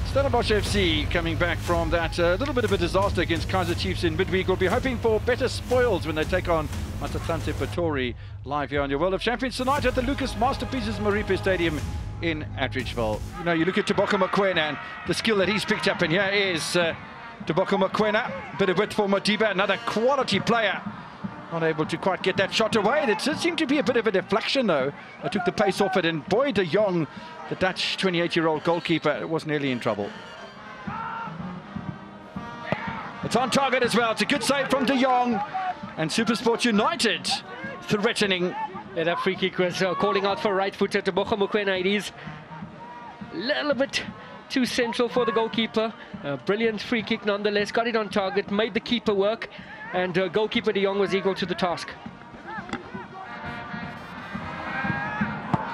Stellenbosch FC coming back from that little bit of a disaster against Kaizer Chiefs in midweek will be hoping for better spoils when they take on Pretoria live here on your World of Champions tonight at the Lucas Masterpieces Moripe Stadium in Atteridgeville. You know, you look at Toboko Mokoena and the skill that he's picked up, and here is Toboko Mokoena, bit of width for Modiba, another quality player. Not able to quite get that shot away. There did seem to be a bit of a deflection though. I took the pace off it, and boy, De Jong, the Dutch 28-year-old goalkeeper, was nearly in trouble. It's on target as well. It's a good save from De Jong, and SuperSport United threatening. Yeah, that free kick was calling out for right-footer Toboko Mokoena. It is a little bit too central for the goalkeeper. Brilliant free kick nonetheless. Got it on target, made the keeper work, and goalkeeper De Jong was equal to the task.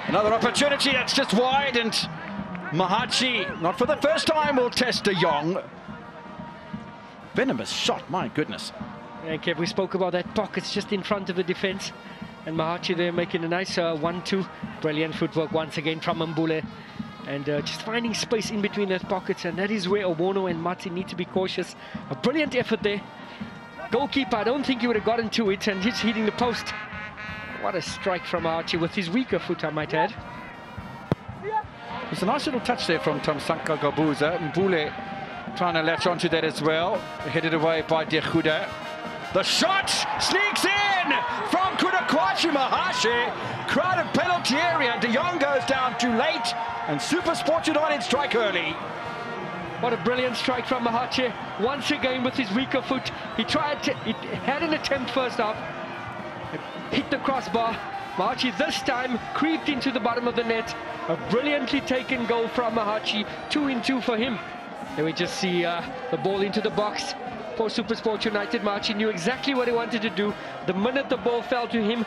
Another opportunity that's just wide, and Mahachi, not for the first time, will test De Jong. Venomous shot, my goodness. Yeah, Kev, we spoke about that pockets just in front of the defense, and Mahachi there making a nice 1-2. Brilliant footwork once again from Mbule, and just finding space in between those pockets, and that is where Owono and Mati need to be cautious. A brilliant effort there. Goalkeeper, I don't think he would have gotten to it, and he's hitting the post. What a strike from Archie with his weaker foot, I might add. There's a nice little touch there from Tamsanqa Gabuza. Mbule trying to latch onto that as well. Headed away by Dekhuda. The shot sneaks in from Kudakwashi Mahashi. Crowded penalty area. De Jong goes down too late, and SuperSport United strike early. What a brilliant strike from Mahachi. Once again with his weaker foot. He had an attempt first half. Hit the crossbar. Mahachi this time creeped into the bottom of the net. A brilliantly taken goal from Mahachi. 2-2 for him. Then we just see the ball into the box for SuperSport United. Mahachi knew exactly what he wanted to do. The minute the ball fell to him,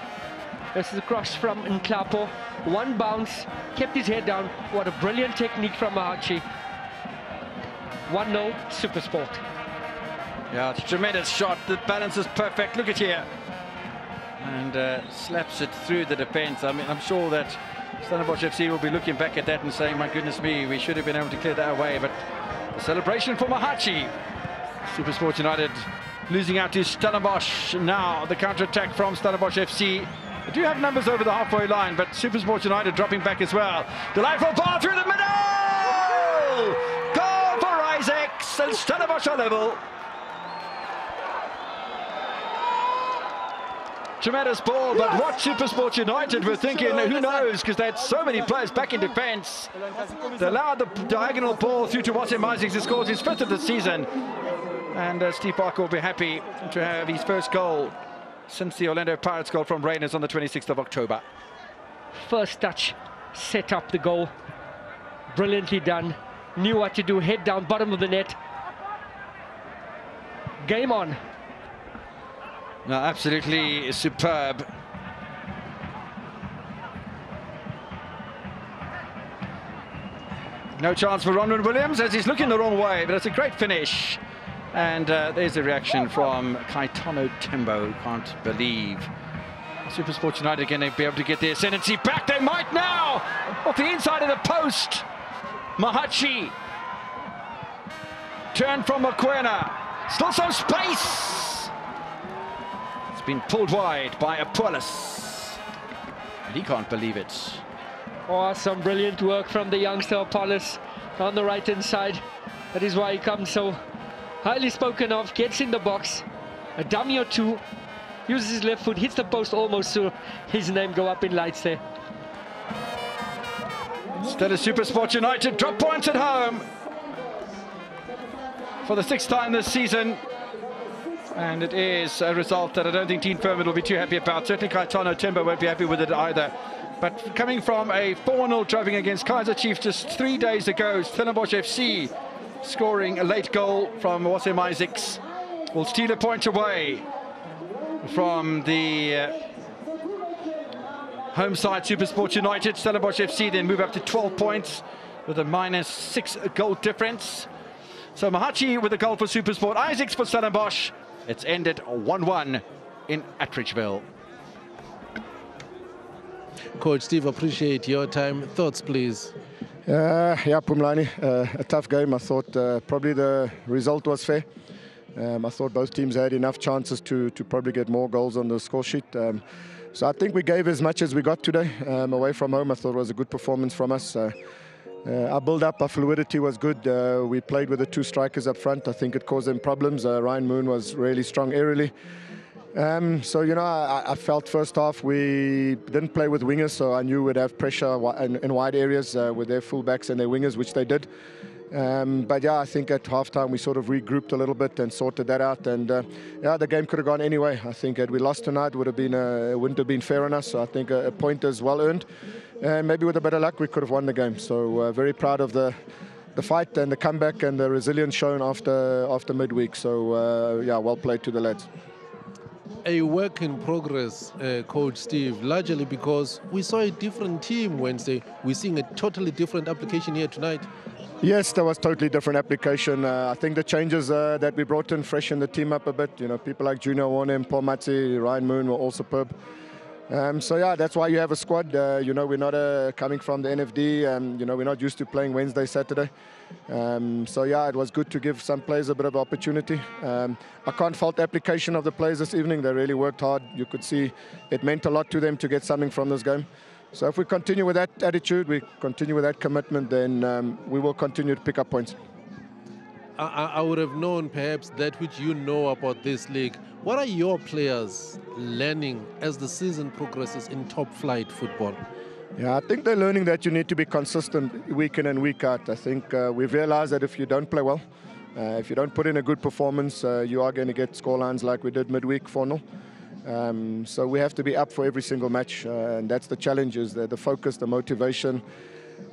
this is a cross from Nklapo. One bounce, kept his head down. What a brilliant technique from Mahachi. 1-0 SuperSport. Yeah, it's a tremendous shot. The balance is perfect. Look at here. And slaps it through the defense. I mean, I'm sure that Stellenbosch FC will be looking back at that and saying, my goodness me, we should have been able to clear that away. But a celebration for Mahachi. SuperSport United losing out to Stellenbosch. Now the counter-attack from Stellenbosch FC. They do have numbers over the halfway line, but SuperSport United dropping back as well. Delightful ball through the middle! Goal for Isaacs, and Stellenbosch are level. Tremendous ball, but what SuperSport United were thinking, who knows, because they had so many players back in defence. They allowed the diagonal ball through to Wasim Isaacs, who scores his 5th of the season. And Steve Parker will be happy to have his first goal since the Orlando Pirates goal from Rainers on the 26th of October. First touch, set up the goal. Brilliantly done. Knew what to do, head down, bottom of the net. Game on. No, absolutely superb. No chance for Ronwen Williams as he's looking the wrong way, but it's a great finish. And there's a reaction from Kaitano Tembo, who can't believe SuperSport United going to be able to get their ascendancy back. They might now! Off the inside of the post. Mahachi. Turn from Mokoena. Still some space. It's been pulled wide by Apollos. And he can't believe it. Oh, some brilliant work from the youngster Apollos on the right-hand side. That is why he comes so highly spoken of. Gets in the box. A dummy or two. Uses his left foot. Hits the post almost so his name go up in lights there. Still a SuperSport United drop points at home for the 6th time this season, and it is a result that I don't think Dean Furman will be too happy about. Certainly Kaitano Tembo won't be happy with it either. But coming from a 4-0 drubbing against Kaizer Chiefs just 3 days ago, Stellenbosch FC scoring a late goal from Wasim Isaacs will steal a point away from the home side SuperSport United. Stellenbosch FC then move up to 12 points with a -6 goal difference. So Mahachi with a goal for SuperSport, Isaacs for Stellenbosch. It's ended 1-1 in Atteridgeville. Coach Steve, appreciate your time. Thoughts, please? Yeah, Pumlani, a tough game. I thought probably the result was fair. I thought both teams had enough chances to probably get more goals on the score sheet. So I think we gave as much as we got today. Away from home, I thought it was a good performance from us. Our build-up, our fluidity was good. We played with the two strikers up front. I think it caused them problems. Ryan Moon was really strong aerially. So, you know, I felt first half we didn't play with wingers, so I knew we'd have pressure in wide areas with their fullbacks and their wingers, which they did. But yeah, I think at halftime we sort of regrouped a little bit and sorted that out. And yeah, the game could have gone anyway. I think had we lost tonight, wouldn't have been fair on us. So I think a point is well earned. And maybe with a bit of luck, we could have won the game. So very proud of the fight and the comeback and the resilience shown after midweek. So yeah, well played to the lads. A work in progress, Coach Steve, largely because we saw a different team Wednesday. We're seeing a totally different application here tonight. Yes, there was totally different application. I think the changes that we brought in freshened the team up a bit. You know, people like Junior Warner, Paul Matsi, Ryan Moon were all superb. So yeah, that's why you have a squad. You know, we're not coming from the NFD, and you know, we're not used to playing Wednesday, Saturday. So yeah, it was good to give some players a bit of opportunity. I can't fault the application of the players this evening. They really worked hard. You could see it meant a lot to them to get something from this game. So if we continue with that attitude, we continue with that commitment, then we will continue to pick up points. I would have known perhaps that which you know about this league. What are your players learning as the season progresses in top flight football? Yeah, I think they're learning that you need to be consistent week in and week out. I think we've realized that if you don't play well, if you don't put in a good performance, you are going to get scorelines like we did midweek 4-0. So we have to be up for every single match, and that's the challenge, is the focus, the motivation,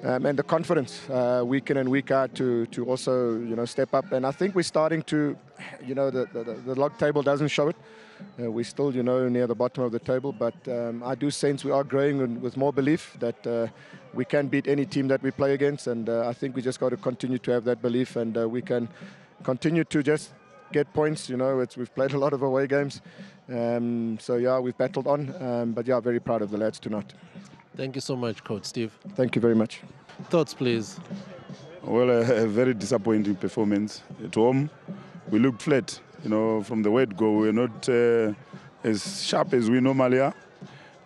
and the confidence week in and week out to also, you know, step up. And I think we're starting to, you know, the log table doesn't show it. We're still, you know, near the bottom of the table, but I do sense we are growing with more belief that we can beat any team that we play against, and I think we just got to continue to have that belief, and we can continue to just get points. You know, we've played a lot of away games, so yeah, we've battled on, but yeah, very proud of the lads tonight. Thank you so much, Coach Steve. Thank you very much. Thoughts, please? Well, a very disappointing performance. At home, we looked flat. You know, from the word go, we're not as sharp as we normally are.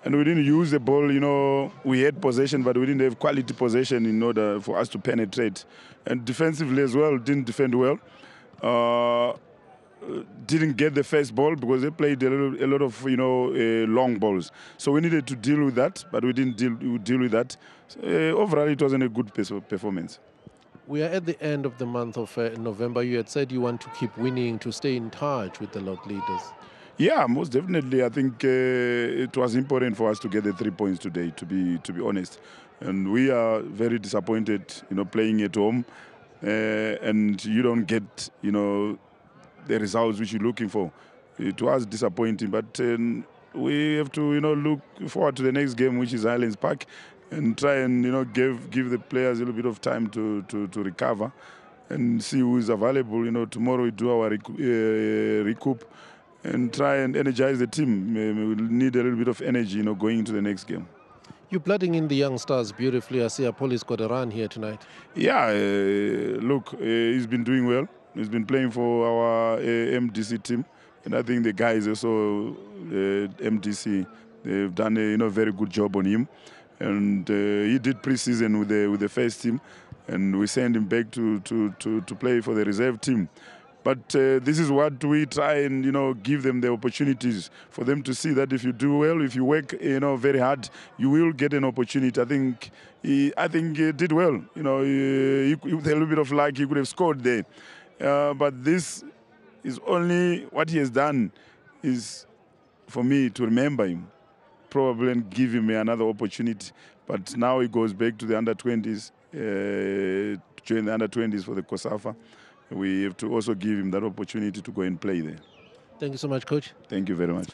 And we didn't use the ball. You know, we had possession, but we didn't have quality possession in order for us to penetrate. And defensively as well, didn't defend well. Didn't get the first ball because they played a lot of, you know, long balls. So we needed to deal with that, but we didn't deal with that. Overall, it wasn't a good performance. We are at the end of the month of November. You had said you want to keep winning to stay in touch with the log leaders. Yeah, most definitely. I think it was important for us to get the 3 points today, to be honest. And we are very disappointed, you know, playing at home, and you don't get, you know, the results which you're looking for. It was disappointing, but we have to, you know, look forward to the next game, which is Highlands Park, and try and, you know, give the players a little bit of time to recover and see who is available. You know, tomorrow we do our recoup and try and energize the team. We need a little bit of energy, you know, going into the next game. You're blooding in the young stars beautifully. I see Apollo's got a run here tonight. Yeah, look, he's been doing well. He's been playing for our MDC team, and I think the guys also MDC, they've done a, you know, very good job on him. And he did pre-season with the first team, and we sent him back to play for the reserve team. But this is what we try and, you know, give them the opportunities for them to see that if you do well, if you work, you know, very hard, you will get an opportunity. I think he did well. You know, with a little bit of luck, he could have scored there. But this is only what he has done is for me to remember him, probably, and give him another opportunity. But now he goes back to the under-20s, join the under-20s for the COSAFA. We have to also give him that opportunity to go and play there. Thank you so much, Coach. Thank you very much.